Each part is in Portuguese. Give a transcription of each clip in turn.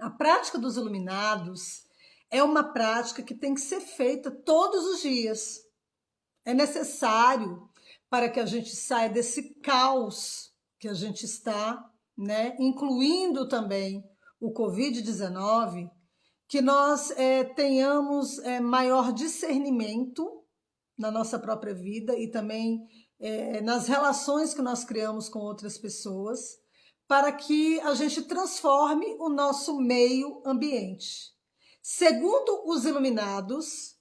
A prática dos iluminados é uma prática que tem que ser feita todos os dias. É necessário para que a gente saia desse caos que a gente está, né? Incluindo também o Covid-19, que nós tenhamos maior discernimento na nossa própria vida e também nas relações que nós criamos com outras pessoas, para que a gente transforme o nosso meio ambiente. Segundo os iluminados,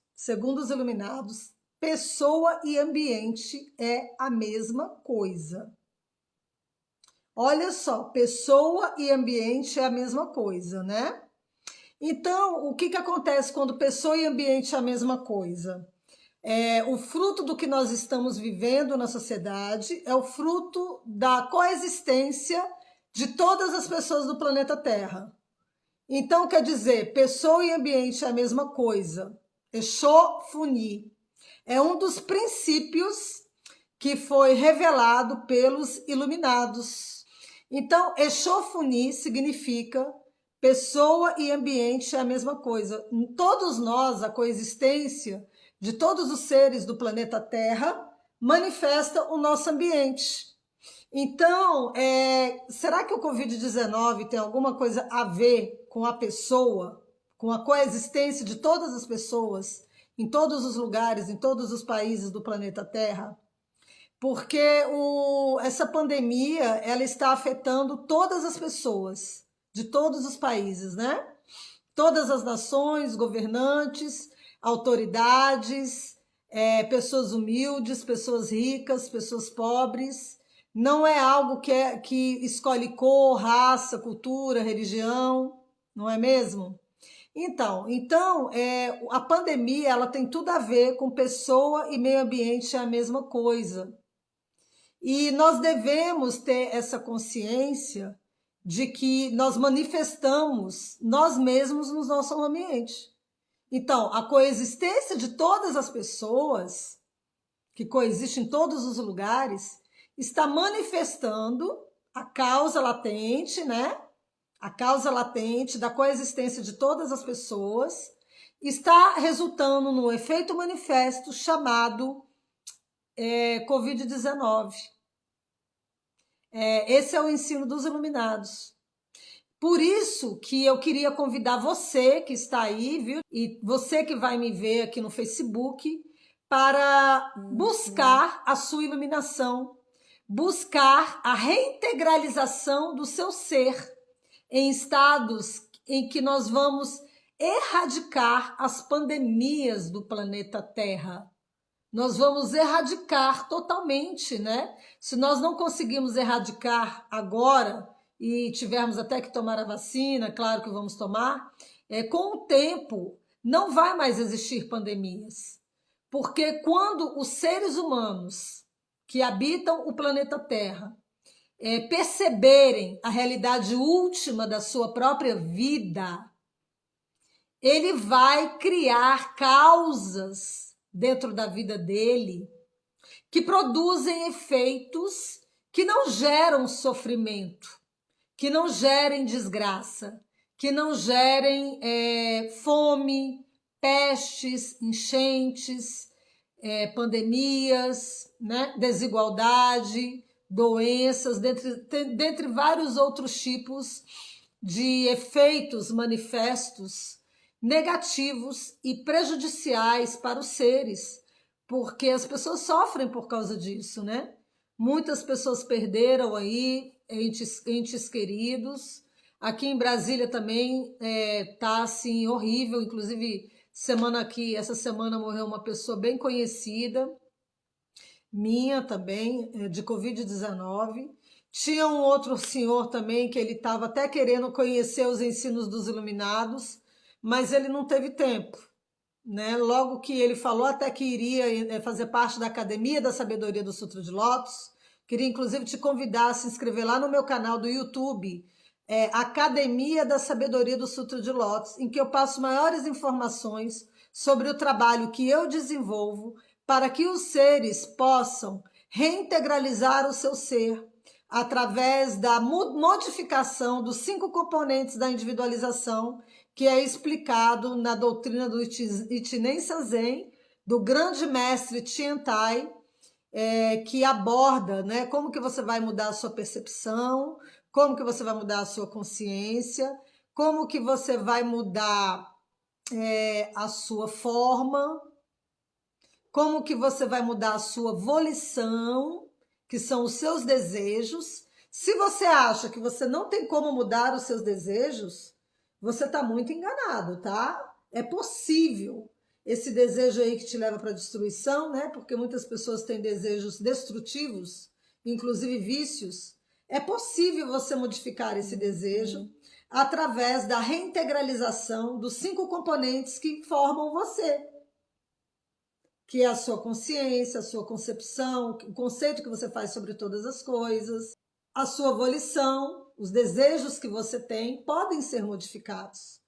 pessoa e ambiente é a mesma coisa. Olha só, pessoa e ambiente é a mesma coisa, né? Então, o que acontece quando pessoa e ambiente é a mesma coisa? O fruto do que nós estamos vivendo na sociedade é o fruto da coexistência de todas as pessoas do planeta Terra. Então, quer dizer, pessoa e ambiente é a mesma coisa. Exofuni é um dos princípios que foi revelado pelos iluminados. Então, Exofuni significa pessoa e ambiente é a mesma coisa. Em todos nós, a coexistência de todos os seres do planeta Terra manifesta o nosso ambiente. Então, será que o Covid-19 tem alguma coisa a ver com a pessoa, com a coexistência de todas as pessoas, em todos os lugares, em todos os países do planeta Terra? Porque essa pandemia, ela está afetando todas as pessoas, de todos os países, né? Todas as nações, governantes, autoridades, pessoas humildes, pessoas ricas, pessoas pobres. Não é algo que escolhe cor, raça, cultura, religião, não é mesmo? Então, a pandemia ela tem tudo a ver com pessoa e meio ambiente, é a mesma coisa. E nós devemos ter essa consciência de que nós manifestamos nós mesmos no nosso ambiente. Então, a coexistência de todas as pessoas, que coexistem em todos os lugares, está manifestando a causa latente, né? A causa latente da coexistência de todas as pessoas está resultando no efeito manifesto chamado Covid-19. Esse é o ensino dos iluminados. Por isso que eu queria convidar você que está aí, viu? E você que vai me ver aqui no Facebook, para buscar a sua iluminação, buscar a reintegralização do seu ser em estados em que nós vamos erradicar as pandemias do planeta Terra. Nós vamos erradicar totalmente, né? Se nós não conseguimos erradicar agora e tivermos até que tomar a vacina, claro que vamos tomar, com o tempo não vai mais existir pandemias. Porque quando os seres humanos que habitam o planeta Terra perceberem a realidade última da sua própria vida, ele vai criar causas dentro da vida dele que produzem efeitos que não geram sofrimento, que não gerem desgraça, que não gerem fome, pestes, enchentes, pandemias, né? Desigualdade, doenças, dentre vários outros tipos de efeitos manifestos negativos e prejudiciais para os seres, porque as pessoas sofrem por causa disso, né? Muitas pessoas perderam aí entes queridos. Aqui em Brasília também tá assim horrível, inclusive essa semana morreu uma pessoa bem conhecida, minha também, de Covid-19. Tinha um outro senhor também que ele estava até querendo conhecer os ensinos dos iluminados, mas ele não teve tempo, né? Logo que ele falou até que iria fazer parte da Academia da Sabedoria do Sutra de Lótus, queria inclusive te convidar a se inscrever lá no meu canal do YouTube, Academia da Sabedoria do Sutra de Lótus, em que eu passo maiores informações sobre o trabalho que eu desenvolvo para que os seres possam reintegralizar o seu ser, através da modificação dos 5 componentes da individualização, que é explicado na doutrina do Ichinen Sanzen, do grande mestre Tiantai, que aborda, né, como que você vai mudar a sua percepção, como que você vai mudar a sua consciência, como que você vai mudar a sua forma, como que você vai mudar a sua volição, que são os seus desejos. Se você acha que você não tem como mudar os seus desejos, você está muito enganado, tá? É possível. Esse desejo aí que te leva para a destruição, né? Porque muitas pessoas têm desejos destrutivos, inclusive vícios. É possível você modificar esse desejo através da reintegralização dos 5 componentes que formam você, que é a sua consciência, a sua concepção, o conceito que você faz sobre todas as coisas, a sua volição, os desejos que você tem podem ser modificados.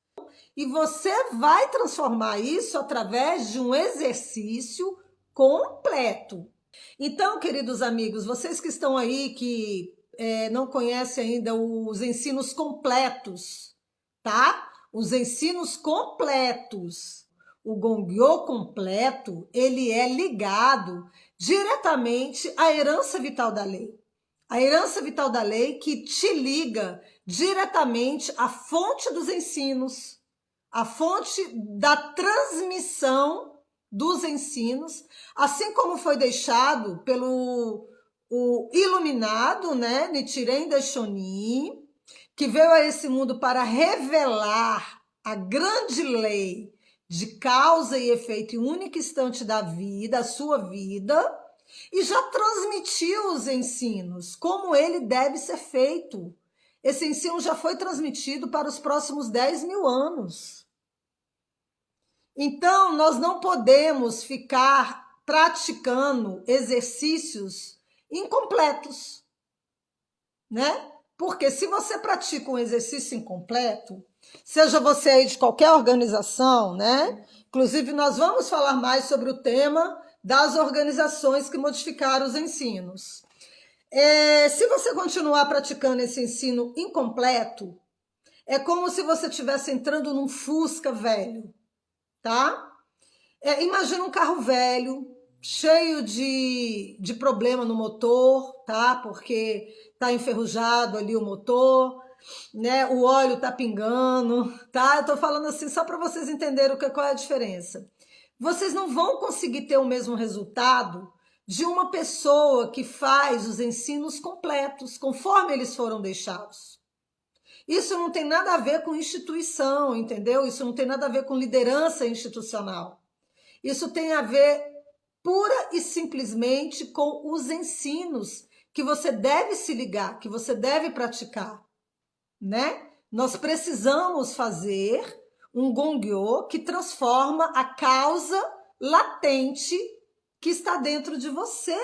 E você vai transformar isso através de um exercício completo. Então, queridos amigos, vocês que estão aí, que não conhecem ainda os ensinos completos, tá? Os ensinos completos. O Gongyo completo, ele é ligado diretamente à herança vital da lei. A herança vital da lei que te liga diretamente à fonte dos ensinos, a fonte da transmissão dos ensinos, assim como foi deixado pelo o iluminado, né, Nichiren Daishonin, que veio a esse mundo para revelar a grande lei de causa e efeito em um único instante da vida, a sua vida, e já transmitiu os ensinos, como ele deve ser feito. Esse ensino já foi transmitido para os próximos 10.000 anos. Então, nós não podemos ficar praticando exercícios incompletos, né? Porque se você pratica um exercício incompleto, seja você aí de qualquer organização, né? Inclusive, nós vamos falar mais sobre o tema das organizações que modificaram os ensinos. Se você continuar praticando esse ensino incompleto, é como se você estivesse entrando num Fusca velho, tá? Imagina um carro velho, cheio de problema no motor, tá? Porque tá enferrujado ali o motor, né? O óleo tá pingando, tá? Eu tô falando assim só para vocês entenderem qual é a diferença. Vocês não vão conseguir ter o mesmo resultado de uma pessoa que faz os ensinos completos, conforme eles foram deixados. Isso não tem nada a ver com instituição, entendeu? Isso não tem nada a ver com liderança institucional. Isso tem a ver pura e simplesmente com os ensinos que você deve se ligar, que você deve praticar, né? Nós precisamos fazer um Gongyo que transforma a causa latente que está dentro de você,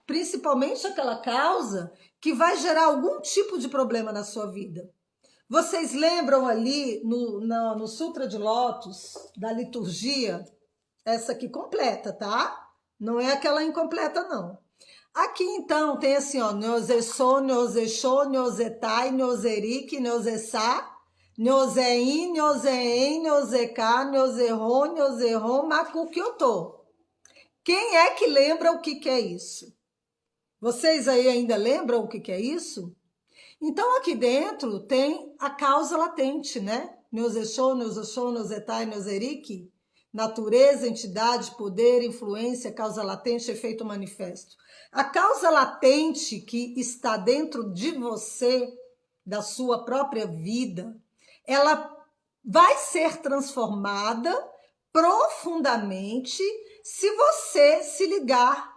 principalmente aquela causa que vai gerar algum tipo de problema na sua vida. Vocês lembram ali no Sutra de Lótus, da liturgia, essa aqui completa, tá? Não é aquela incompleta, não. Aqui, então, tem assim, ó, Nyoze-so, Nyoze-sho, Nyoze-tai, Nyoze-riki, Nyoze-sa, Nyoze-in, Nyoze-en, Nyoze-ka, Nyoze-ho, Nyoze-ho, Maku-kyoto. Quem é que lembra o que é isso? Vocês aí ainda lembram o que é isso? Então, aqui dentro tem a causa latente, né? Nyoze-sho, Nyoze-sho, Nyoze-tai, Nyoze-riki. Natureza, entidade, poder, influência, causa latente, efeito manifesto. A causa latente que está dentro de você, da sua própria vida, ela vai ser transformada profundamente se você se ligar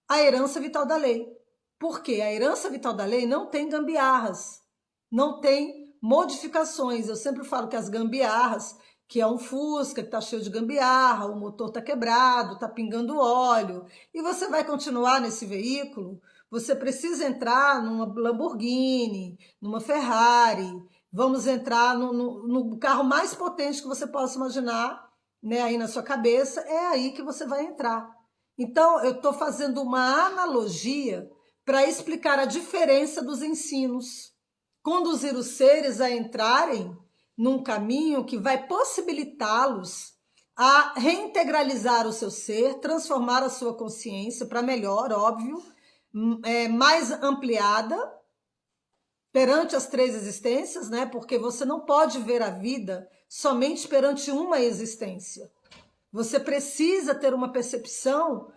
à herança vital da lei. Porque a herança vital da lei não tem gambiarras, não tem modificações. Eu sempre falo que as gambiarras, que é um Fusca que está cheio de gambiarra, o motor está quebrado, está pingando óleo, e você vai continuar nesse veículo, você precisa entrar numa Lamborghini, numa Ferrari, vamos entrar no carro mais potente que você possa imaginar, né, aí na sua cabeça, é aí que você vai entrar. Então, eu estou fazendo uma analogia para explicar a diferença dos ensinos, conduzir os seres a entrarem num caminho que vai possibilitá-los a reintegralizar o seu ser, transformar a sua consciência para melhor, óbvio, mais ampliada perante as três existências, né? Porque você não pode ver a vida somente perante uma existência. Você precisa ter uma percepção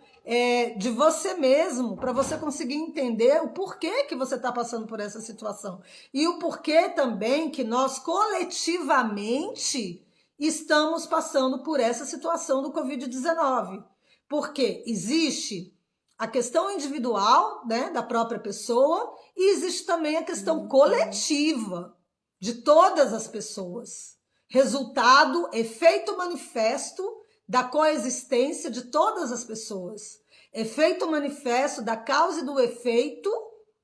de você mesmo para você conseguir entender o porquê que você está passando por essa situação. E o porquê também que nós coletivamente estamos passando por essa situação do Covid-19. Porque existe a questão individual, né, da própria pessoa, e existe também a questão coletiva de todas as pessoas. Resultado, efeito manifesto da coexistência de todas as pessoas. Efeito manifesto da causa e do efeito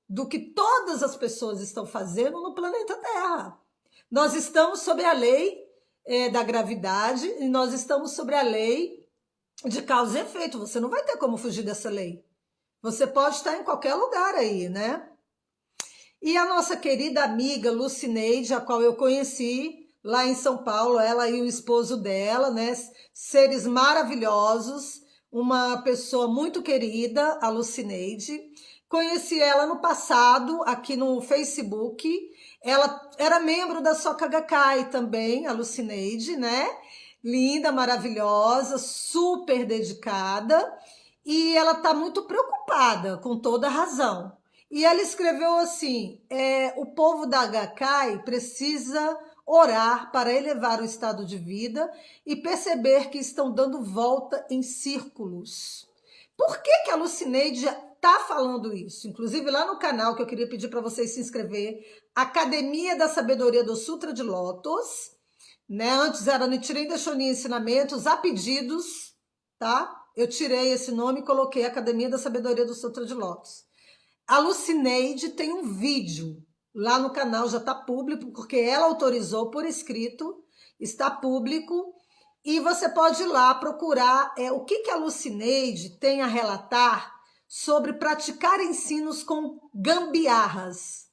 do que todas as pessoas estão fazendo no planeta Terra. Nós estamos sob a lei da gravidade e nós estamos sobre a lei de causa e efeito. Você não vai ter como fugir dessa lei. Você pode estar em qualquer lugar aí, né? E a nossa querida amiga Lucineide, a qual eu conheci lá em São Paulo, ela e o esposo dela, né? Seres maravilhosos, uma pessoa muito querida, a Lucineide. Conheci ela no passado, aqui no Facebook. Ela era membro da Soka Gakkai também, a Lucineide, né? Linda, maravilhosa, super dedicada. E ela está muito preocupada, com toda razão. E ela escreveu assim, o povo da Gakkai precisa orar para elevar o estado de vida e perceber que estão dando volta em círculos. Por que a Lucineide está falando isso? Inclusive lá no canal, que eu queria pedir para vocês se inscrever, Academia da Sabedoria do Sutra de Lótus, né? Antes era Nichiren Daishonin Ensinamentos a Pedidos, tá? Eu tirei esse nome e coloquei Academia da Sabedoria do Sutra de Lótus. A Lucineide tem um vídeo lá no canal, já está público, porque ela autorizou por escrito, está público, e você pode ir lá procurar o que a Lucineide tem a relatar sobre praticar ensinos com gambiarras,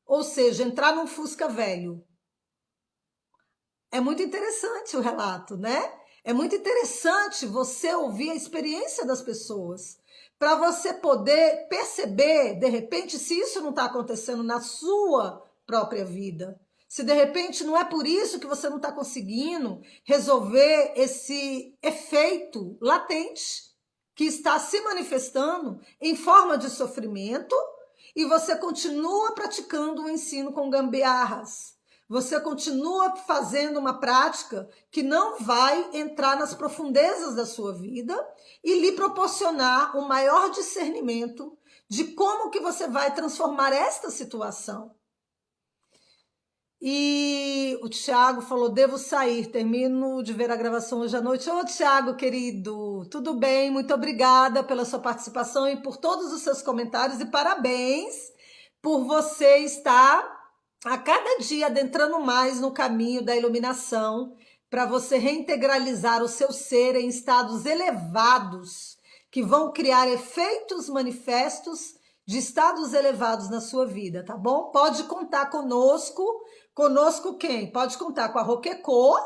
ou seja, entrar num fusca velho. É muito interessante o relato, né? É muito interessante você ouvir a experiência das pessoas, para você poder perceber, de repente, se isso não está acontecendo na sua própria vida. Se de repente não é por isso que você não está conseguindo resolver esse efeito latente que está se manifestando em forma de sofrimento e você continua praticando o ensino com gambiarras. Você continua fazendo uma prática que não vai entrar nas profundezas da sua vida e lhe proporcionar um maior discernimento de como que você vai transformar esta situação. E o Thiago falou, devo sair, termino de ver a gravação hoje à noite. Ô, Thiago, querido, tudo bem? Muito obrigada pela sua participação e por todos os seus comentários e parabéns por você estar a cada dia adentrando mais no caminho da iluminação para você reintegralizar o seu ser em estados elevados que vão criar efeitos manifestos de estados elevados na sua vida, tá bom? Pode contar conosco. Conosco quem? Pode contar com a Roquecô,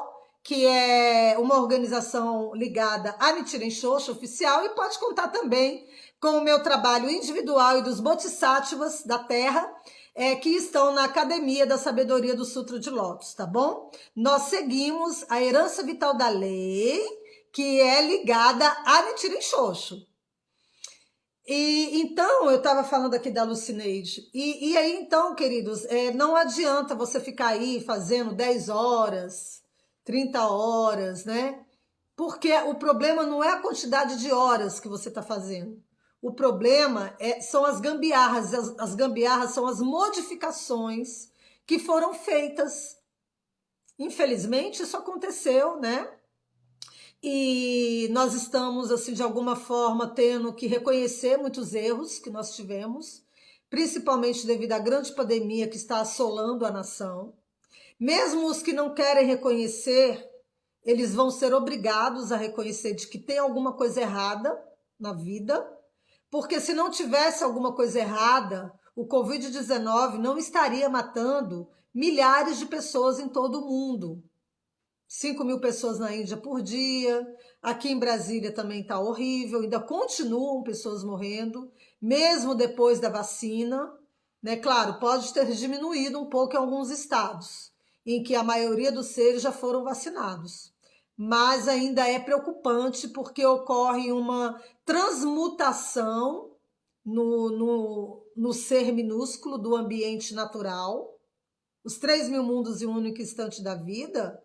que é uma organização ligada à Nichiren Shoshu oficial, e pode contar também com o meu trabalho individual e dos Bodhisattvas da Terra, que estão na Academia da Sabedoria do Sutra de Lótus, tá bom? Nós seguimos a herança vital da lei, que é ligada a Nichiren Shoshu. E então, eu estava falando aqui da Lucineide, e aí então, queridos, não adianta você ficar aí fazendo 10 horas, 30 horas, né? Porque o problema não é a quantidade de horas que você está fazendo. O problema são as gambiarras. As gambiarras são as modificações que foram feitas. Infelizmente, isso aconteceu, né? E nós estamos, assim, de alguma forma, tendo que reconhecer muitos erros que nós tivemos, principalmente devido à grande pandemia que está assolando a nação. Mesmo os que não querem reconhecer, eles vão ser obrigados a reconhecer de que tem alguma coisa errada na vida, Porque se não tivesse alguma coisa errada, o Covid-19 não estaria matando milhares de pessoas em todo o mundo. 5.000 pessoas na Índia por dia, aqui em Brasília também está horrível, ainda continuam pessoas morrendo, mesmo depois da vacina, né? Claro, pode ter diminuído um pouco em alguns estados, em que a maioria dos seres já foram vacinados. Mas ainda é preocupante porque ocorre uma transmutação no ser minúsculo do ambiente natural. Os 3.000 mundos em um único instante da vida,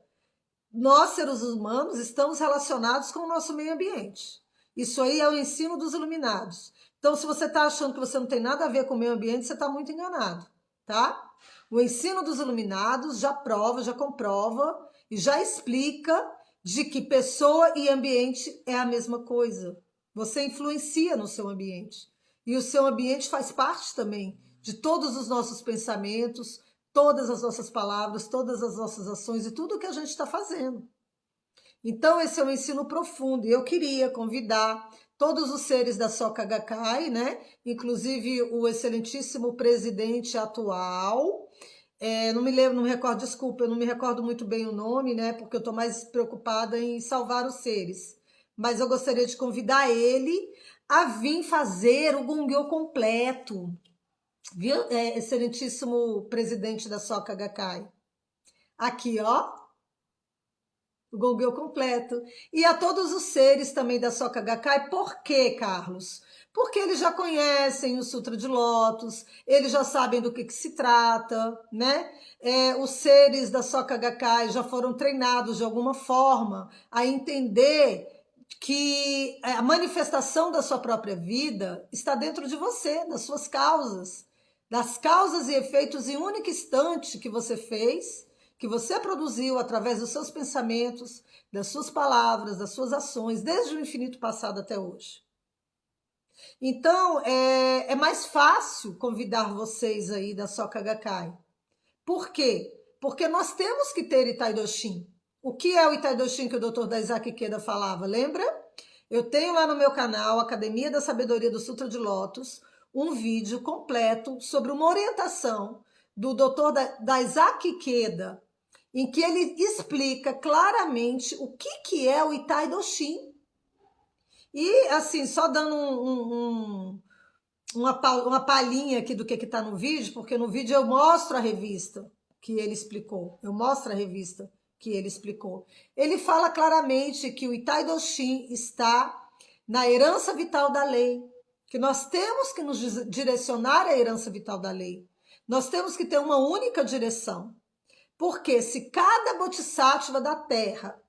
nós, seres humanos, estamos relacionados com o nosso meio ambiente. Isso aí é o ensino dos iluminados. Então, se você está achando que você não tem nada a ver com o meio ambiente, você está muito enganado, tá? O ensino dos iluminados já prova, já comprova e já explica de que pessoa e ambiente é a mesma coisa. Você influencia no seu ambiente. E o seu ambiente faz parte também de todos os nossos pensamentos, todas as nossas palavras, todas as nossas ações e tudo que a gente está fazendo. Então, esse é um ensino profundo. E eu queria convidar todos os seres da Soka Gakkai, né? Inclusive o excelentíssimo presidente atual. Não me lembro, não me recordo, desculpa, eu não me recordo muito bem o nome, né? Porque eu estou mais preocupada em salvar os seres. Mas eu gostaria de convidar ele a vir fazer o Gongyo completo. Viu, excelentíssimo presidente da Soka Gakkai? Aqui, ó, o Gongyo completo. E a todos os seres também da Soka Gakkai. Por quê, Carlos? Porque eles já conhecem o Sutra de Lótus, eles já sabem do que se trata, né? Os seres da Soka Gakkai já foram treinados de alguma forma a entender que a manifestação da sua própria vida está dentro de você, das suas causas, das causas e efeitos em um único instante que você fez, que você produziu através dos seus pensamentos, das suas palavras, das suas ações, desde o infinito passado até hoje. Então, é mais fácil convidar vocês aí da Soka Gakkai. Por quê? Porque nós temos que ter Itai-do-Shin. O que é o Itai-do-Shin que o Dr. Daisaki Ikeda falava, lembra? Eu tenho lá no meu canal, Academia da Sabedoria do Sutra de Lótus, um vídeo completo sobre uma orientação do Dr. Daisaki Ikeda, em que ele explica claramente o que é o Itai-do-Shin. E, assim, só dando uma palhinha aqui do que está no vídeo, porque no vídeo eu mostro a revista que ele explicou. Eu mostro a revista que ele explicou. Ele fala claramente que o Itai-do-Shin está na herança vital da lei, que nós temos que nos direcionar à herança vital da lei. Nós temos que ter uma única direção. Porque se cada bodhisattva da Terra,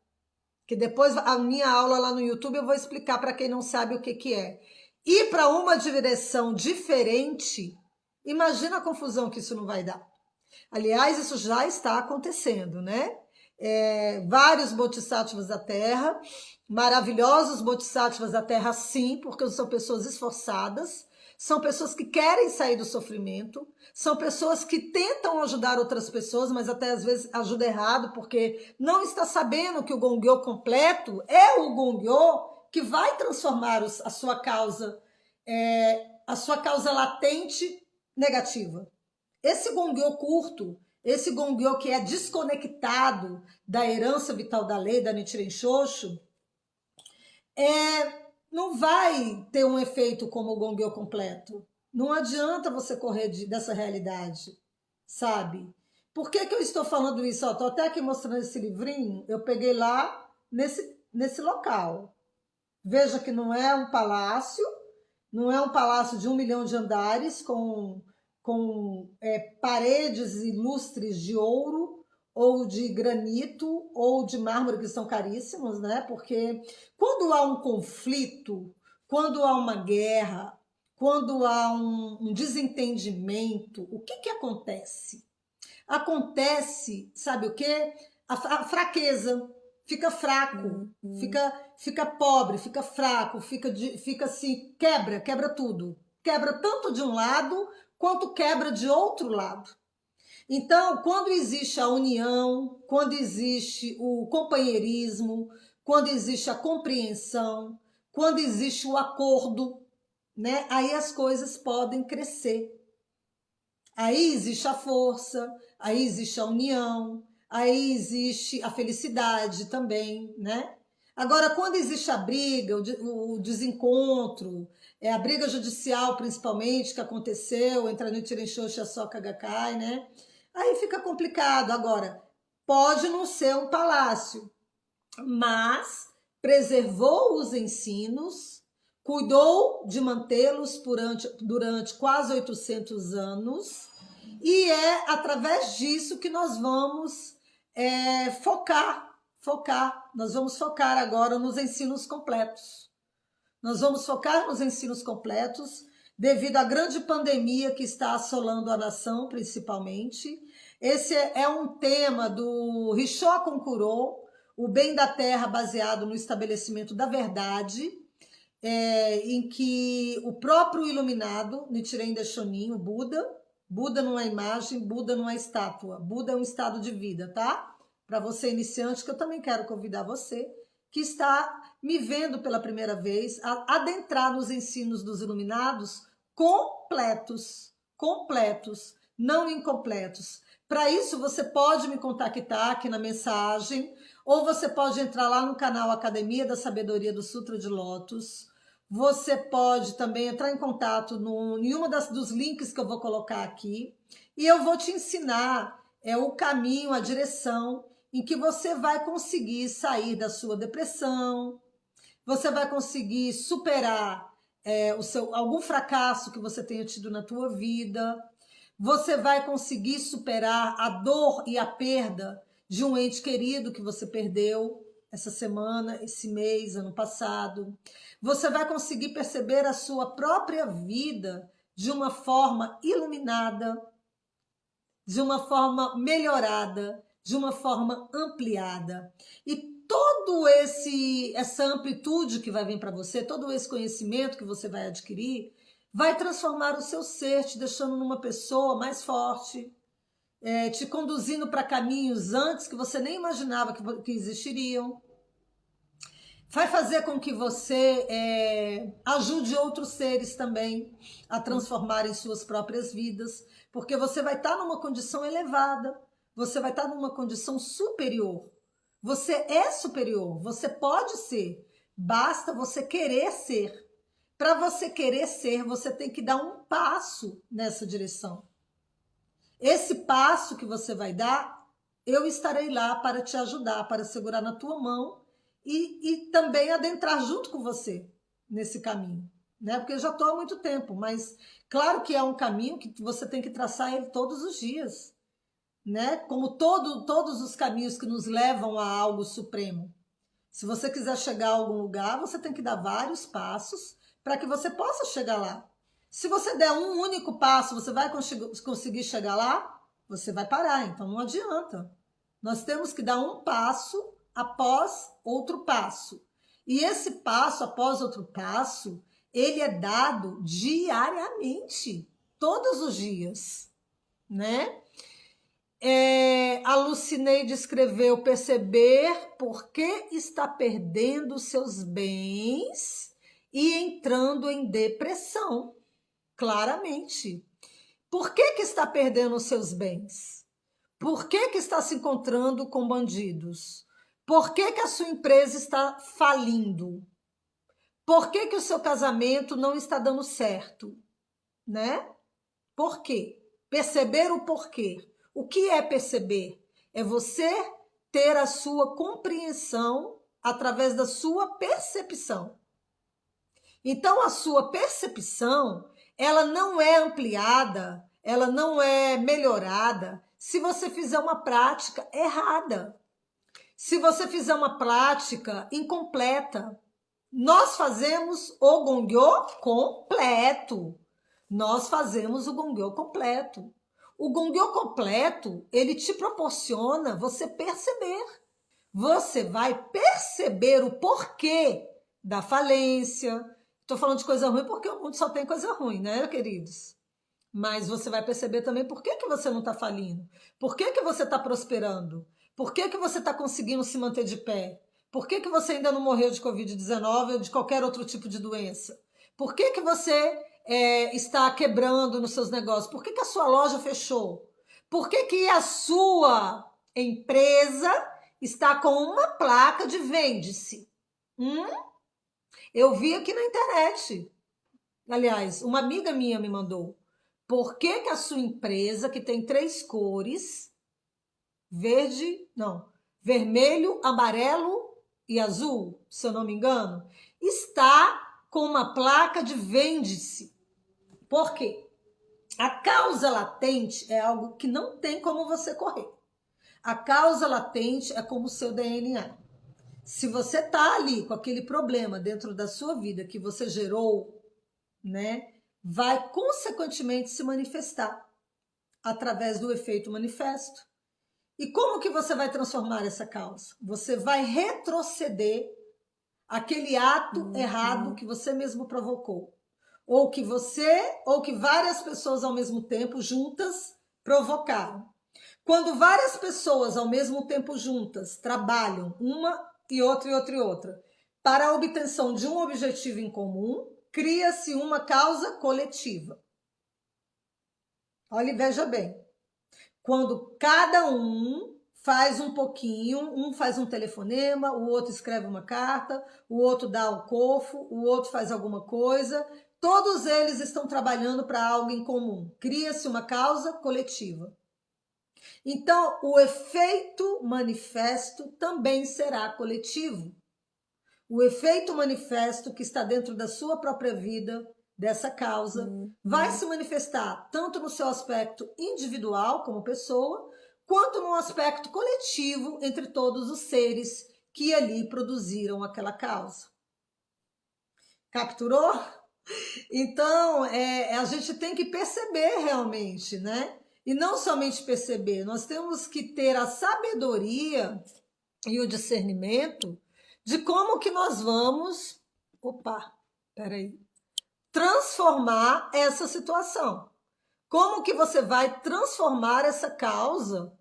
que depois a minha aula lá no YouTube eu vou explicar para quem não sabe o que é, ir para uma direção diferente, imagina a confusão que isso não vai dar. Aliás, isso já está acontecendo, né? Vários bodhisattvas da Terra, maravilhosos bodhisattvas da Terra, sim, porque são pessoas esforçadas, são pessoas que querem sair do sofrimento, são pessoas que tentam ajudar outras pessoas, mas até às vezes ajuda errado, porque não está sabendo que o Gongyo completo é o Gongyo que vai transformar a sua causa latente negativa. Esse Gongyo curto, esse Gongyo que é desconectado da herança vital da lei, da Nichiren Shoshu, não vai ter um efeito como o Gongyo completo. Não adianta você correr dessa realidade, sabe? Por que eu estou falando isso? Estou até aqui mostrando esse livrinho, eu peguei lá nesse local. Veja que não é um palácio, não é um palácio de 1 milhão de andares com paredes ilustres de ouro ou de granito ou de mármore, que são caríssimos, né? Porque quando há um conflito, quando há uma guerra, quando há um desentendimento, o que acontece? Acontece, sabe o quê? A fraqueza. Fica fraco, fica pobre, fica fraco, fica assim, quebra tudo. Quebra tanto de um lado quanto quebra de outro lado. Então, quando existe a união, quando existe o companheirismo, quando existe a compreensão, quando existe o acordo, né? Aí as coisas podem crescer. Aí existe a força, aí existe a união, aí existe a felicidade também, né? Agora, quando existe a briga, o desencontro, a briga judicial principalmente, que aconteceu entre a Nichiren Shoshu e a Soka Gakkai, né? Aí fica complicado. Agora, pode não ser um palácio, mas preservou os ensinos, cuidou de mantê-los durante quase 800 anos, e é através disso que nós vamos focar. Nós vamos focar agora nos ensinos completos. Nós vamos focar nos ensinos completos, devido à grande pandemia que está assolando a nação, principalmente. Esse é um tema do Rishokan Kuro, o bem da terra baseado no estabelecimento da verdade, em que o próprio iluminado, Nichiren Daishonin, o Buda não é imagem, Buda não é estátua, Buda é um estado de vida, tá? Para você iniciante, que eu também quero convidar você, que está me vendo pela primeira vez, a adentrar nos ensinos dos iluminados completos, não incompletos. Para isso, você pode me contactar aqui na mensagem, ou você pode entrar lá no canal Academia da Sabedoria do Sutra de Lótus. Você pode também entrar em contato em uma dos links que eu vou colocar aqui, e eu vou te ensinar o caminho, a direção em que você vai conseguir sair da sua depressão, você vai conseguir superar algum fracasso que você tenha tido na tua vida, você vai conseguir superar a dor e a perda de um ente querido que você perdeu essa semana, esse mês, ano passado. Você vai conseguir perceber a sua própria vida de uma forma iluminada, de uma forma melhorada, de uma forma ampliada. E todo essa amplitude que vai vir para você, todo esse conhecimento que você vai adquirir, vai transformar o seu ser, te deixando numa pessoa mais forte, te conduzindo para caminhos antes que você nem imaginava que existiriam. Vai fazer com que você ajude outros seres também a transformarem suas próprias vidas, porque você vai estar numa condição elevada, você vai estar numa condição superior. Você é superior, você pode ser, basta você querer ser. Para você querer ser, você tem que dar um passo nessa direção. Esse passo que você vai dar, eu estarei lá para te ajudar, para segurar na tua mão e também adentrar junto com você nesse caminho, né? Porque eu já estou há muito tempo, mas claro que é um caminho que você tem que traçar ele todos os dias, né? Como todos os caminhos que nos levam a algo supremo. Se você quiser chegar a algum lugar, você tem que dar vários passos para que você possa chegar lá. Se você der um único passo, você vai conseguir chegar lá? Você vai parar, então não adianta. Nós temos que dar um passo após outro passo. E esse passo após outro passo, ele é dado diariamente, todos os dias, né? A Lucineide escreveu: perceber por que está perdendo seus bens e entrando em depressão. Claramente. Por que está perdendo os seus bens? Por que está se encontrando com bandidos? Por que a sua empresa está falindo? Por que o seu casamento não está dando certo? Né? Por quê? Perceber o porquê. O que é perceber? É você ter a sua compreensão através da sua percepção. Então, a sua percepção, ela não é ampliada, ela não é melhorada se você fizer uma prática errada. Se você fizer uma prática incompleta. Nós fazemos o Gongyo completo. Nós fazemos o Gongyo completo. O Gongyo completo, ele te proporciona você perceber. Você vai perceber o porquê da falência. Estou falando de coisa ruim porque o mundo só tem coisa ruim, né, queridos? Mas você vai perceber também por que você não está falindo. Por que você está prosperando. Por que você está conseguindo se manter de pé. Por que você ainda não morreu de Covid-19 ou de qualquer outro tipo de doença. Por que que você está quebrando nos seus negócios? Por que que a sua loja fechou? Por que que a sua empresa está com uma placa de vende-se? Eu vi aqui na internet. Aliás, uma amiga minha me mandou. Por que que a sua empresa, que tem 3 cores, vermelho, amarelo e azul, se eu não me engano, está com uma placa de vende-se? Por quê? A causa latente é algo que não tem como você correr. A causa latente é como o seu DNA. Se você tá ali com aquele problema dentro da sua vida que você gerou, né, vai consequentemente se manifestar através do efeito manifesto. E como que você vai transformar essa causa? Você vai retroceder aquele ato errado que você mesmo provocou. Ou que várias pessoas ao mesmo tempo juntas provocaram. Quando várias pessoas ao mesmo tempo juntas trabalham, uma e outra e outra e outra, para a obtenção de um objetivo em comum, cria-se uma causa coletiva. Olha e veja bem. Quando cada um faz um pouquinho, um faz um telefonema, o outro escreve uma carta, o outro dá um cofo, o outro faz alguma coisa, todos eles estão trabalhando para algo em comum. Cria-se uma causa coletiva. Então, o efeito manifesto também será coletivo. O efeito manifesto que está dentro da sua própria vida, dessa causa, vai se manifestar tanto no seu aspecto individual, como pessoa, quanto no aspecto coletivo entre todos os seres que ali produziram aquela causa. Capturou? Então, a gente tem que perceber realmente, né? E não somente perceber, nós temos que ter a sabedoria e o discernimento de como que nós vamos, transformar essa situação. Como que você vai transformar essa causa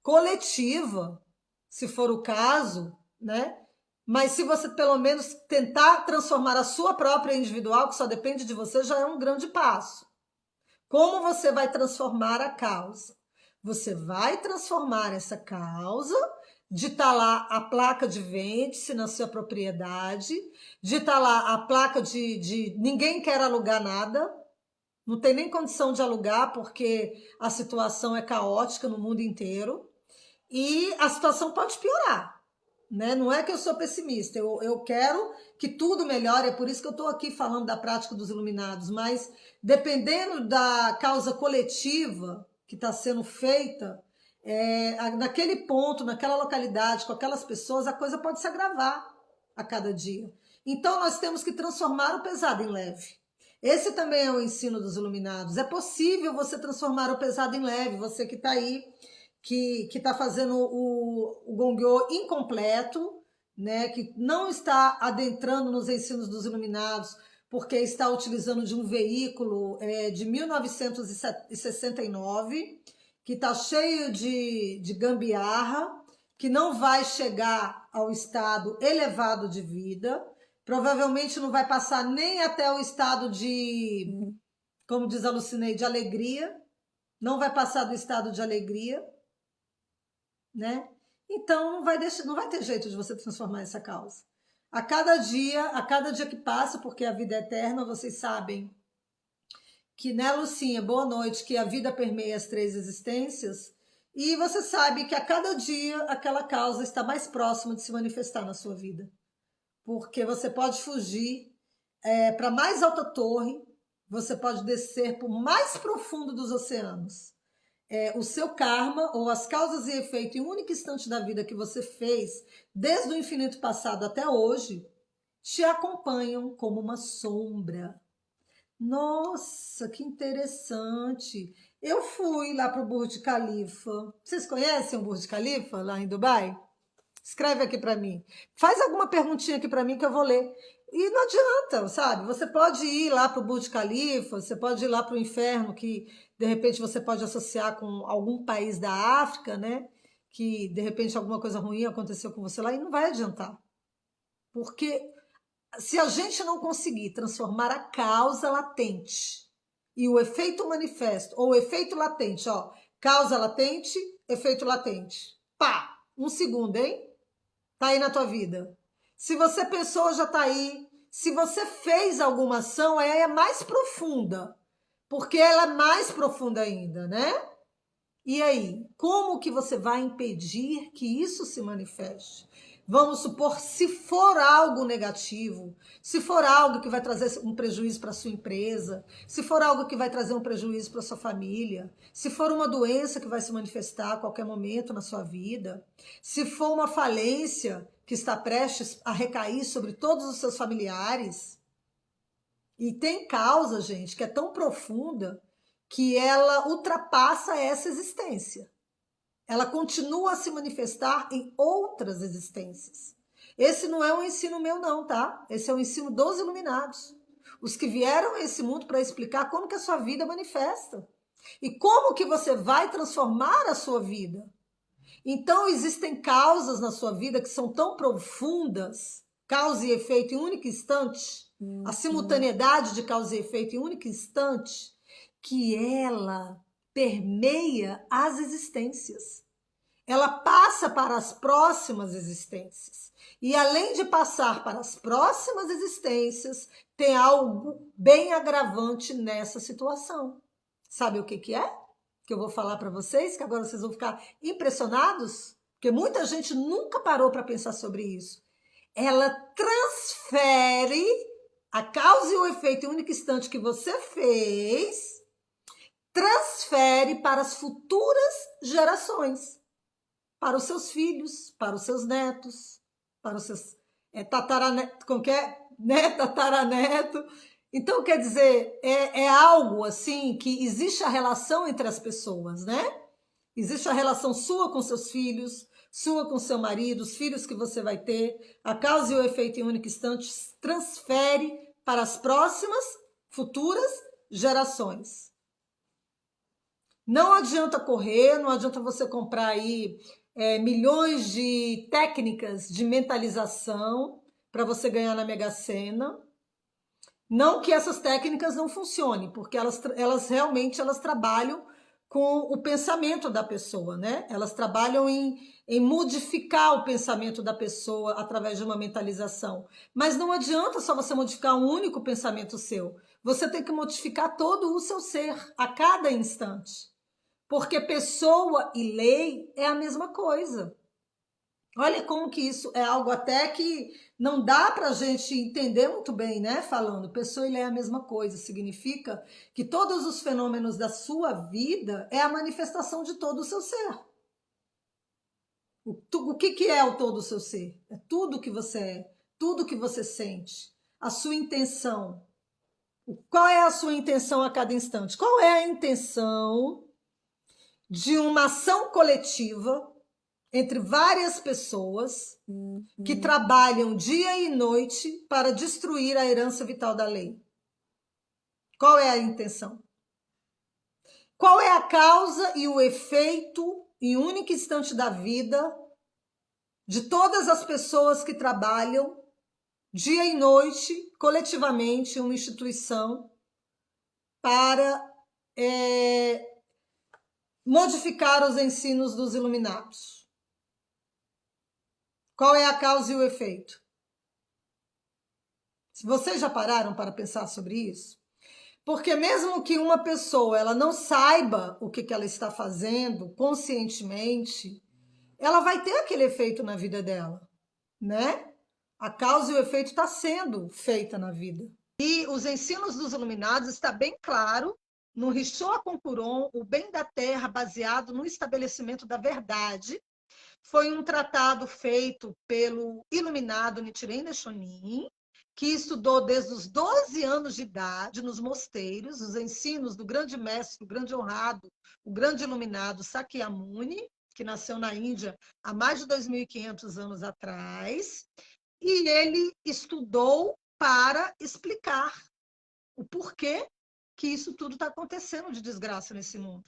coletiva, se for o caso, né? Mas se você pelo menos tentar transformar a sua própria individual, que só depende de você, já é um grande passo. Como você vai transformar a causa? Você vai transformar essa causa de estar lá a placa de vende-se na sua propriedade, de estar lá a placa de ninguém quer alugar nada, não tem nem condição de alugar porque a situação é caótica no mundo inteiro e a situação pode piorar. Né? Não é que eu sou pessimista, eu quero que tudo melhore, é por isso que eu estou aqui falando da prática dos iluminados, mas dependendo da causa coletiva que está sendo feita, naquele ponto, naquela localidade, com aquelas pessoas, a coisa pode se agravar a cada dia. Então nós temos que transformar o pesado em leve. Esse também é o ensino dos iluminados. É possível você transformar o pesado em leve, você que está aí, que está fazendo o Gongyo incompleto, né, que não está adentrando nos ensinos dos iluminados, porque está utilizando de um veículo de 1969, que está cheio de gambiarra, que não vai chegar ao estado elevado de vida, provavelmente não vai passar nem até o estado de, como diz a Lucinei, de alegria, não vai passar do estado de alegria, né? Então não vai ter jeito de você transformar essa causa. A cada dia que passa, porque a vida é eterna, vocês sabem que, né, Lucinha, boa noite, que a vida permeia as 3 existências, e você sabe que a cada dia aquela causa está mais próxima de se manifestar na sua vida. Porque você pode fugir para a mais alta torre, você pode descer para o mais profundo dos oceanos. O seu karma, ou as causas e efeitos em um único instante da vida que você fez, desde o infinito passado até hoje, te acompanham como uma sombra. Nossa, que interessante! Eu fui lá para o Burj Khalifa. Vocês conhecem o Burj Khalifa, lá em Dubai? Escreve aqui para mim. Faz alguma perguntinha aqui para mim que eu vou ler. E não adianta, sabe? Você pode ir lá para o Burj Khalifa, você pode ir lá para o inferno, que de repente você pode associar com algum país da África, né? Que de repente alguma coisa ruim aconteceu com você lá e não vai adiantar. Porque se a gente não conseguir transformar a causa latente e o efeito manifesto, ou o efeito latente, ó, causa latente, efeito latente. Pá, 1 segundo, hein? Tá aí na tua vida. Se você pensou, já tá aí. Se você fez alguma ação, aí é mais profunda, porque ela é mais profunda ainda, né? E aí, como que você vai impedir que isso se manifeste? Vamos supor, se for algo negativo, se for algo que vai trazer um prejuízo para sua empresa, se for algo que vai trazer um prejuízo para sua família, se for uma doença que vai se manifestar a qualquer momento na sua vida, se for uma falência que está prestes a recair sobre todos os seus familiares, e tem causa, gente, que é tão profunda que ela ultrapassa essa existência. Ela continua a se manifestar em outras existências. Esse não é um ensino meu, não, tá? Esse é o ensino dos iluminados. Os que vieram a esse mundo para explicar como que a sua vida manifesta. E como que você vai transformar a sua vida. Então, existem causas na sua vida que são tão profundas, causa e efeito em um único instante, a simultaneidade de causa e efeito em um único instante, que ela permeia as existências. Ela passa para as próximas existências. E além de passar para as próximas existências, tem algo bem agravante nessa situação. Sabe o que que é? Que eu vou falar para vocês, que agora vocês vão ficar impressionados, porque muita gente nunca parou para pensar sobre isso. Ela transfere a causa e o efeito em um único instante que você fez, transfere para as futuras gerações, para os seus filhos, para os seus netos, para os seus tataranetos, como que é? Né? Tataraneto. Então, quer dizer, é algo assim que existe a relação entre as pessoas, né? Existe a relação sua com seus filhos, sua com seu marido, os filhos que você vai ter. A causa e o efeito em um único instante transfere para as próximas, futuras gerações. Não adianta correr, não adianta você comprar aí milhões de técnicas de mentalização para você ganhar na Mega Sena. Não que essas técnicas não funcionem, porque elas realmente trabalham com o pensamento da pessoa, né? Elas trabalham em modificar o pensamento da pessoa através de uma mentalização. Mas não adianta só você modificar um único pensamento seu. Você tem que modificar todo o seu ser, a cada instante. Porque pessoa e lei é a mesma coisa. Olha como que isso é algo até que não dá para a gente entender muito bem, né? Falando, pessoa e lei é a mesma coisa. Significa que todos os fenômenos da sua vida é a manifestação de todo o seu ser. O que é o todo o seu ser? É tudo que você é, tudo que você sente, a sua intenção. Qual é a sua intenção a cada instante? Qual é a intenção de uma ação coletiva entre várias pessoas que trabalham dia e noite para destruir a herança vital da lei? Qual é a intenção? Qual é a causa e o efeito em um único instante da vida de todas as pessoas que trabalham dia e noite, coletivamente, em uma instituição para modificar os ensinos dos iluminados? Qual é a causa e o efeito? Vocês já pararam para pensar sobre isso? Porque mesmo que uma pessoa ela não saiba o que ela está fazendo conscientemente, ela vai ter aquele efeito na vida dela, né? A causa e o efeito está sendo feita na vida. E os ensinos dos iluminados está bem claro no Rissô Concuron, o bem da terra baseado no estabelecimento da verdade. Foi um tratado feito pelo iluminado Nichiren Daishonin, que estudou desde os 12 anos de idade nos mosteiros, os ensinos do grande mestre, o grande honrado, o grande iluminado Sakyamuni, que nasceu na Índia há mais de 2.500 anos atrás, e ele estudou para explicar o porquê que isso tudo está acontecendo de desgraça nesse mundo,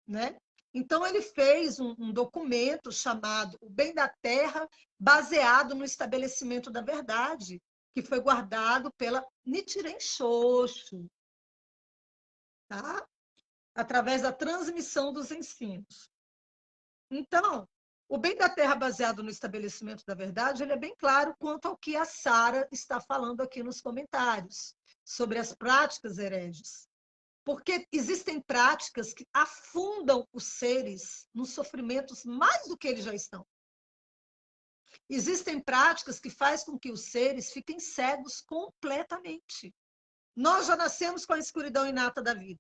né? Então, ele fez um documento chamado O Bem da Terra, baseado no estabelecimento da verdade, que foi guardado pela Nichiren Shoshu, tá? Através da transmissão dos ensinos. Então, o bem da terra baseado no estabelecimento da verdade, ele é bem claro quanto ao que a Sara está falando aqui nos comentários, sobre as práticas hereges. Porque existem práticas que afundam os seres nos sofrimentos mais do que eles já estão. Existem práticas que fazem com que os seres fiquem cegos completamente. Nós já nascemos com a escuridão inata da vida.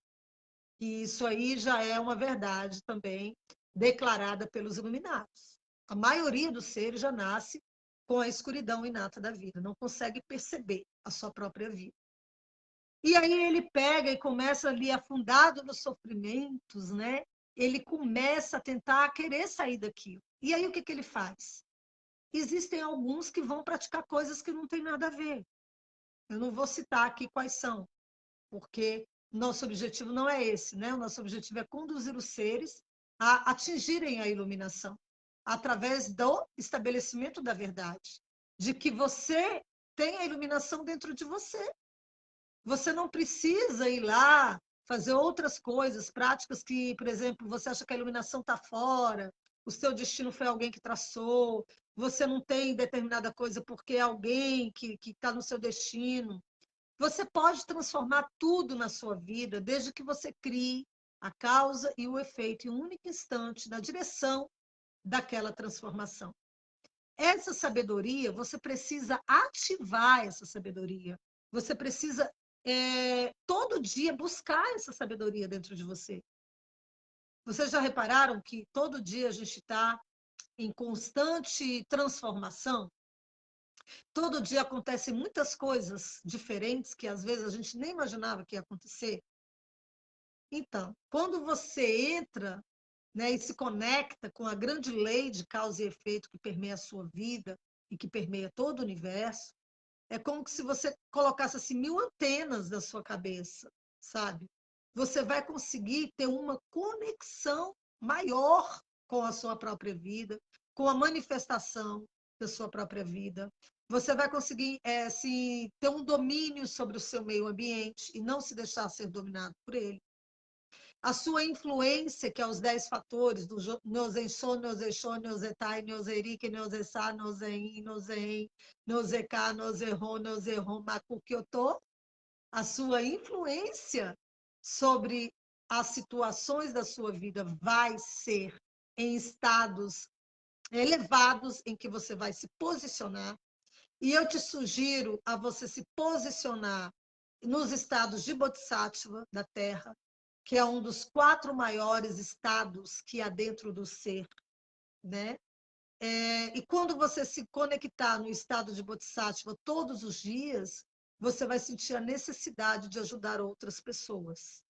E isso aí já é uma verdade também declarada pelos iluminados. A maioria dos seres já nasce com a escuridão inata da vida, não consegue perceber a sua própria vida. E aí ele pega e começa ali afundado nos sofrimentos, né? Ele começa a tentar querer sair daquilo. E aí o que ele faz? Existem alguns que vão praticar coisas que não têm nada a ver. Eu não vou citar aqui quais são, porque nosso objetivo não é esse, né? O nosso objetivo é conduzir os seres a atingirem a iluminação, através do estabelecimento da verdade, de que você tem a iluminação dentro de você. Você não precisa ir lá fazer outras coisas, práticas que, por exemplo, você acha que a iluminação está fora, o seu destino foi alguém que traçou, você não tem determinada coisa porque é alguém que está no seu destino. Você pode transformar tudo na sua vida, desde que você crie a causa e o efeito em um único instante, na direção daquela transformação. Essa sabedoria, você precisa ativar essa sabedoria. Você precisa, todo dia, buscar essa sabedoria dentro de você. Vocês já repararam que todo dia a gente está em constante transformação? Todo dia acontecem muitas coisas diferentes que às vezes a gente nem imaginava que ia acontecer. Então, quando você entra, né, e se conecta com a grande lei de causa e efeito que permeia a sua vida e que permeia todo o universo, é como se você colocasse assim, 1000 antenas na sua cabeça, sabe? Você vai conseguir ter uma conexão maior com a sua própria vida, com a manifestação da sua própria vida. Você vai conseguir ter um domínio sobre o seu meio ambiente e não se deixar ser dominado por ele. A sua influência, que é os 10 fatores do Nozensho, Nozesho, Nozetai, Nozerike, Nozessá, Nozein, Nozein, Nozeká, Nozerro, Nozerro, Makukyoto, a sua influência sobre as situações da sua vida vai ser em estados elevados em que você vai se posicionar. E eu te sugiro a você se posicionar nos estados de Bodhisattva da Terra, que é um dos 4 maiores estados que há dentro do ser, né? E quando você se conectar no estado de Bodhisattva todos os dias, você vai sentir a necessidade de ajudar outras pessoas,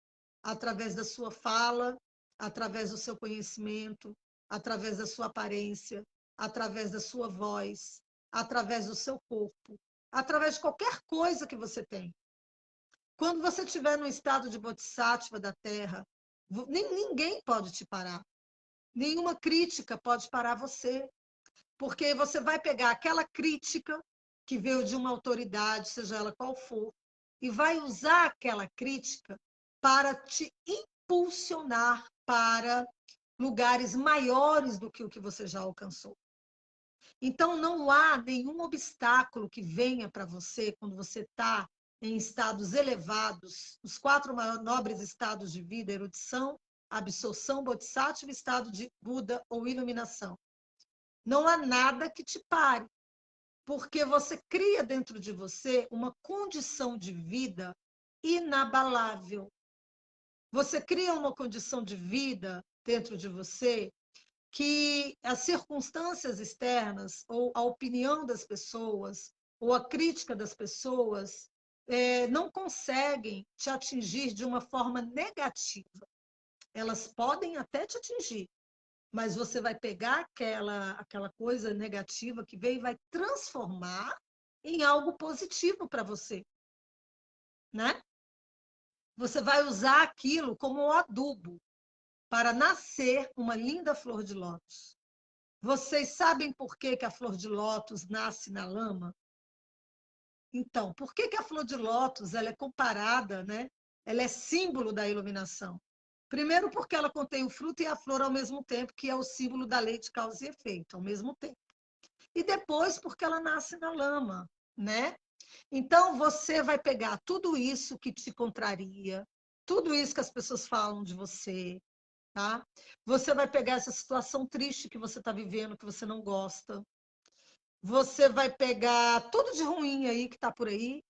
através da sua fala, através do seu conhecimento, através da sua aparência, através da sua voz, através do seu corpo, através de qualquer coisa que você tem. Quando você estiver no estado de Bodhisattva da Terra, ninguém pode te parar. Nenhuma crítica pode parar você. Porque você vai pegar aquela crítica que veio de uma autoridade, seja ela qual for, e vai usar aquela crítica para te impulsionar para lugares maiores do que o que você já alcançou. Então, não há nenhum obstáculo que venha para você quando você está em estados elevados, os 4 nobres estados de vida, erudição, absorção, bodhisattva, estado de Buda ou iluminação. Não há nada que te pare, porque você cria dentro de você uma condição de vida inabalável. Você cria uma condição de vida dentro de você que as circunstâncias externas, ou a opinião das pessoas, ou a crítica das pessoas, não conseguem te atingir de uma forma negativa. Elas podem até te atingir, mas você vai pegar aquela coisa negativa que veio e vai transformar em algo positivo para você, né? Você vai usar aquilo como um adubo para nascer uma linda flor de lótus. Vocês sabem por que a flor de lótus nasce na lama? Então, por que que a flor de lótus ela é comparada, né? Ela é símbolo da iluminação. Primeiro, porque ela contém o fruto e a flor ao mesmo tempo, que é o símbolo da lei de causa e efeito, ao mesmo tempo. E depois, porque ela nasce na lama, né? Então, você vai pegar tudo isso que te contraria, tudo isso que as pessoas falam de você, tá? Você vai pegar essa situação triste que você está vivendo, que você não gosta. Você vai pegar tudo de ruim aí que está por aí,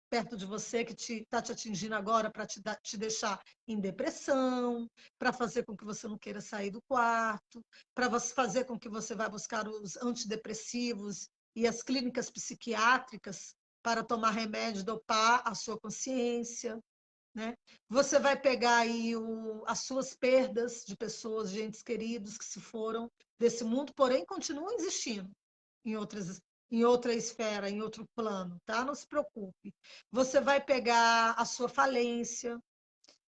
perto de você, que está te atingindo agora para te deixar em depressão, para fazer com que você não queira sair do quarto, para fazer com que você vá buscar os antidepressivos e as clínicas psiquiátricas para tomar remédio, dopar a sua consciência, né? Você vai pegar aí as suas perdas de pessoas, de entes queridos que se foram desse mundo, porém continuam existindo em outra esfera, em outro plano, tá? Não se preocupe. Você vai pegar a sua falência,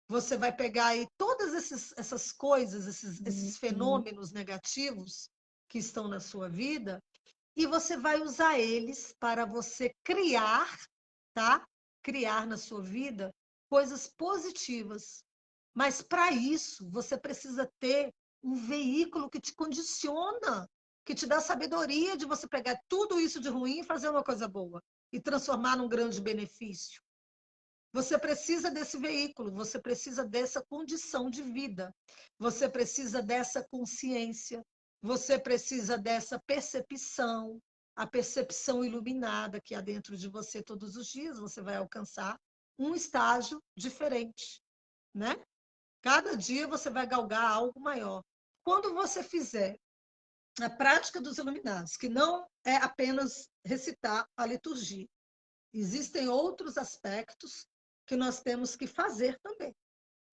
você vai pegar aí todas essas coisas, esses fenômenos negativos que estão na sua vida, e você vai usar eles para você criar, tá? Criar na sua vida coisas positivas. Mas para isso, você precisa ter um veículo que te condiciona, que te dá sabedoria de você pegar tudo isso de ruim e fazer uma coisa boa e transformar num grande benefício. Você precisa desse veículo, você precisa dessa condição de vida, você precisa dessa consciência, você precisa dessa percepção, a percepção iluminada que há dentro de você todos os dias, você vai alcançar um estágio diferente, né? Cada dia você vai galgar algo maior. Quando você fizer a prática dos iluminados, que não é apenas recitar a liturgia, existem outros aspectos que nós temos que fazer também,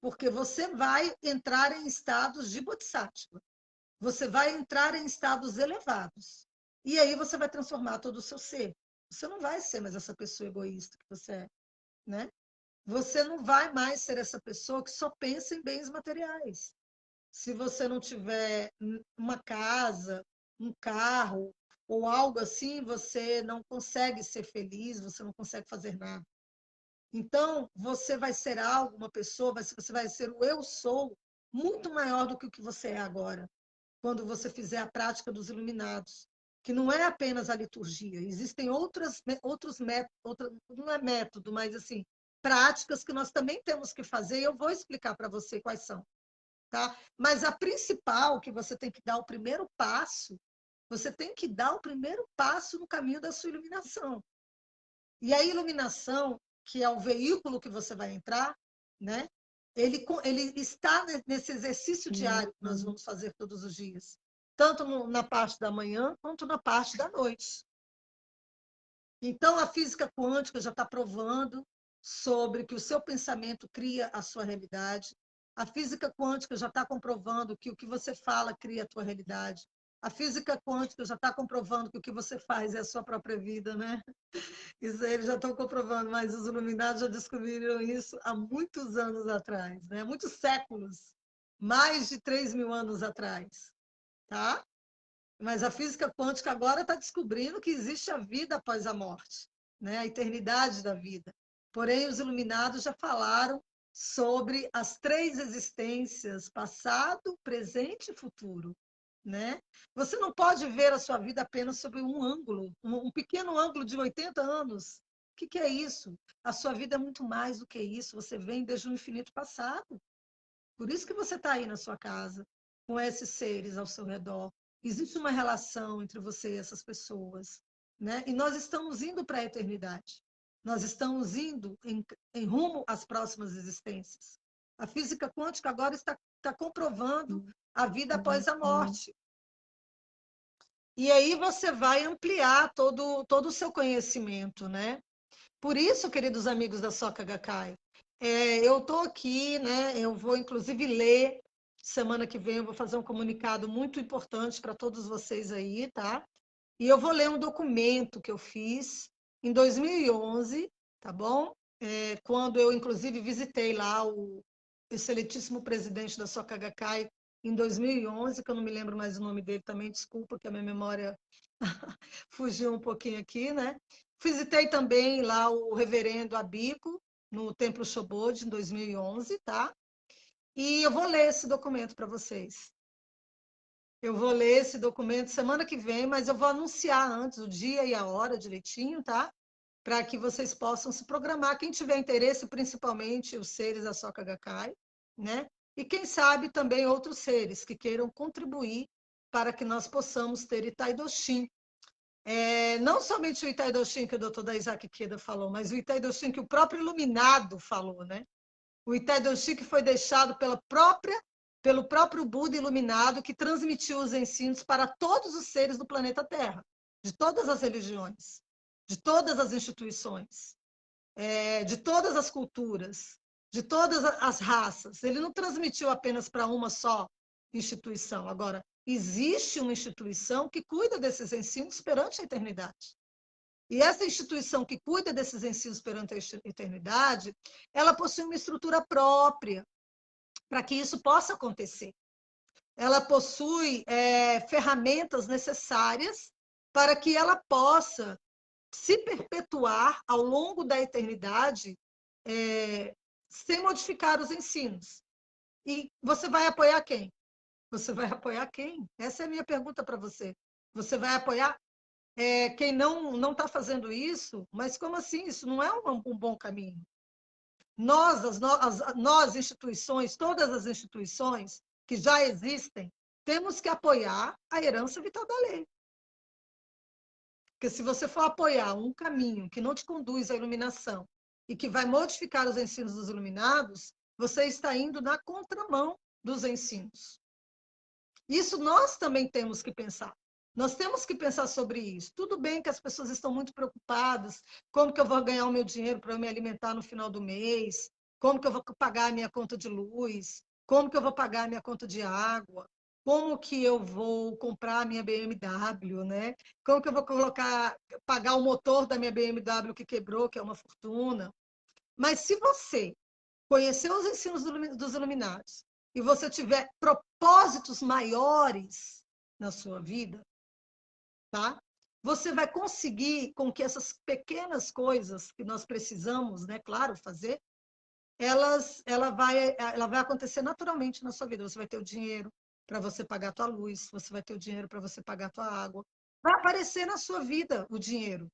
porque você vai entrar em estados de bodhisattva, você vai entrar em estados elevados, e aí você vai transformar todo o seu ser. Você não vai ser mais essa pessoa egoísta que você é, né? Você não vai mais ser essa pessoa que só pensa em bens materiais. Se você não tiver uma casa, um carro ou algo assim, você não consegue ser feliz, você não consegue fazer nada. Então, você vai ser algo, uma pessoa, você vai ser o eu sou muito maior do que o que você é agora, quando você fizer a prática dos iluminados, que não é apenas a liturgia, existem outros métodos, não é método, mas assim, práticas que nós também temos que fazer, e eu vou explicar para você quais são. Tá? Mas a principal, que você tem que dar o primeiro passo, você tem que dar o primeiro passo no caminho da sua iluminação. E a iluminação, que é o veículo que você vai entrar, né? Ele está nesse exercício diário que nós vamos fazer todos os dias, tanto na parte da manhã quanto na parte da noite. Então, a física quântica já está provando sobre que o seu pensamento cria a sua realidade. A física quântica já está comprovando que o que você fala cria a tua realidade. A física quântica já está comprovando que o que você faz é a sua própria vida, né? Isso aí eles já estão comprovando, mas os iluminados já descobriram isso há muitos anos atrás, né? Muitos séculos, mais de 3.000 anos atrás, tá? Mas a física quântica agora está descobrindo que existe a vida após a morte, né? A eternidade da vida. Porém, os iluminados já falaram sobre as três existências, passado, presente e futuro, né? Você não pode ver a sua vida apenas sob um ângulo, um pequeno ângulo de 80 anos. O que é isso? A sua vida é muito mais do que isso. Você vem desde o infinito passado. Por isso que você está aí na sua casa, com esses seres ao seu redor. Existe uma relação entre você e essas pessoas, né? E nós estamos indo para a eternidade. Nós estamos indo em rumo às próximas existências. A física quântica agora está comprovando a vida após a morte. E aí você vai ampliar todo o seu conhecimento, né? Por isso, queridos amigos da Soka Gakkai, eu estou aqui, né? Eu vou inclusive ler, semana que vem eu vou fazer um comunicado muito importante para todos vocês aí, tá? E eu vou ler um documento que eu fiz em 2011, tá bom? Quando eu, inclusive, visitei lá o excelentíssimo presidente da Soka Gakkai em 2011, que eu não me lembro mais o nome dele também, desculpa, que a minha memória fugiu um pouquinho aqui, né? Visitei também lá o reverendo Abico, no Templo Chobod, em 2011, tá? E eu vou ler esse documento para vocês. Eu vou ler esse documento semana que vem, mas eu vou anunciar antes o dia e a hora direitinho, tá? Para que vocês possam se programar. Quem tiver interesse, principalmente os seres da Soka Gakkai, né? E quem sabe também outros seres que queiram contribuir para que nós possamos ter Itai-do-Shin. Não somente o Itai-do-Shin que o doutor da Isaac Queda falou, mas o Itai-do-Shin que o próprio Iluminado falou, né? O Itai-do-Shin que foi deixado pelo próprio Buda iluminado, que transmitiu os ensinos para todos os seres do planeta Terra, de todas as religiões, de todas as instituições, de todas as culturas, de todas as raças. Ele não transmitiu apenas para uma só instituição. Agora, existe uma instituição que cuida desses ensinos perante a eternidade. E essa instituição que cuida desses ensinos perante a eternidade, ela possui uma estrutura própria para que isso possa acontecer. Ela possui ferramentas necessárias para que ela possa se perpetuar ao longo da eternidade sem modificar os ensinos. E você vai apoiar quem? Você vai apoiar quem? Essa é a minha pergunta para você. Você vai apoiar quem não está fazendo isso? Mas como assim? Isso não é um bom caminho. Nós, instituições, todas as instituições que já existem, temos que apoiar a herança vital da lei. Porque se você for apoiar um caminho que não te conduz à iluminação e que vai modificar os ensinos dos iluminados, você está indo na contramão dos ensinos. Isso nós também temos que pensar. Nós temos que pensar sobre isso. Tudo bem que as pessoas estão muito preocupadas, como que eu vou ganhar o meu dinheiro para eu me alimentar no final do mês, como que eu vou pagar a minha conta de luz, como que eu vou pagar a minha conta de água, como que eu vou comprar a minha BMW, né? Como que eu vou pagar o motor da minha BMW que quebrou, que é uma fortuna. Mas se você conhecer os ensinos dos iluminados e você tiver propósitos maiores na sua vida, tá? Você vai conseguir com que essas pequenas coisas que nós precisamos, né, claro, fazer, ela vai acontecer naturalmente na sua vida. Você vai ter o dinheiro para você pagar a tua luz, você vai ter o dinheiro para você pagar a tua água. Vai aparecer na sua vida o dinheiro.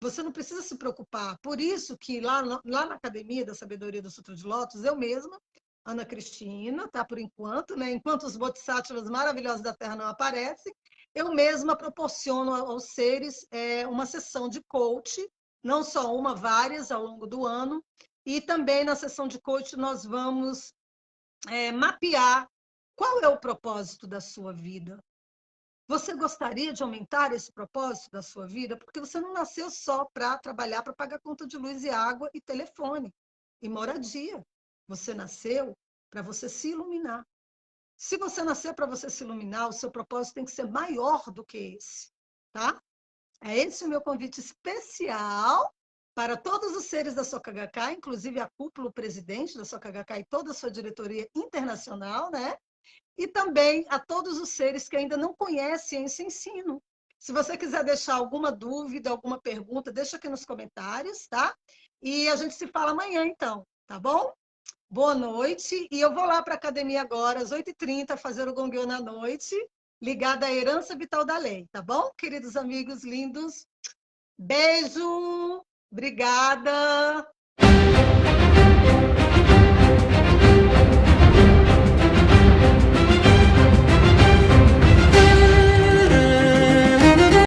Você não precisa se preocupar. Por isso que lá na Academia da Sabedoria do Sutra de Lótus, eu mesma, Ana Cristina, tá por enquanto, né? Enquanto os bodhisattvas maravilhosos da Terra não aparecem, eu mesma proporciono aos seres uma sessão de coach, não só uma, várias ao longo do ano, e também na sessão de coach nós vamos mapear qual é o propósito da sua vida. Você gostaria de aumentar esse propósito da sua vida? Porque você não nasceu só para trabalhar, para pagar conta de luz e água e telefone e moradia. Você nasceu para você se iluminar. Se você nasceu para você se iluminar, o seu propósito tem que ser maior do que esse, tá? É esse o meu convite especial para todos os seres da Soka Gakkai, inclusive a cúpula, o presidente da Soka Gakkai e toda a sua diretoria internacional, né? E também a todos os seres que ainda não conhecem esse ensino. Se você quiser deixar alguma dúvida, alguma pergunta, deixa aqui nos comentários, tá? E a gente se fala amanhã, então, tá bom? Boa noite. E eu vou lá para a academia agora, às 8h30, fazer o Gongyo na noite, ligada à herança vital da lei, tá bom, queridos amigos lindos? Beijo! Obrigada!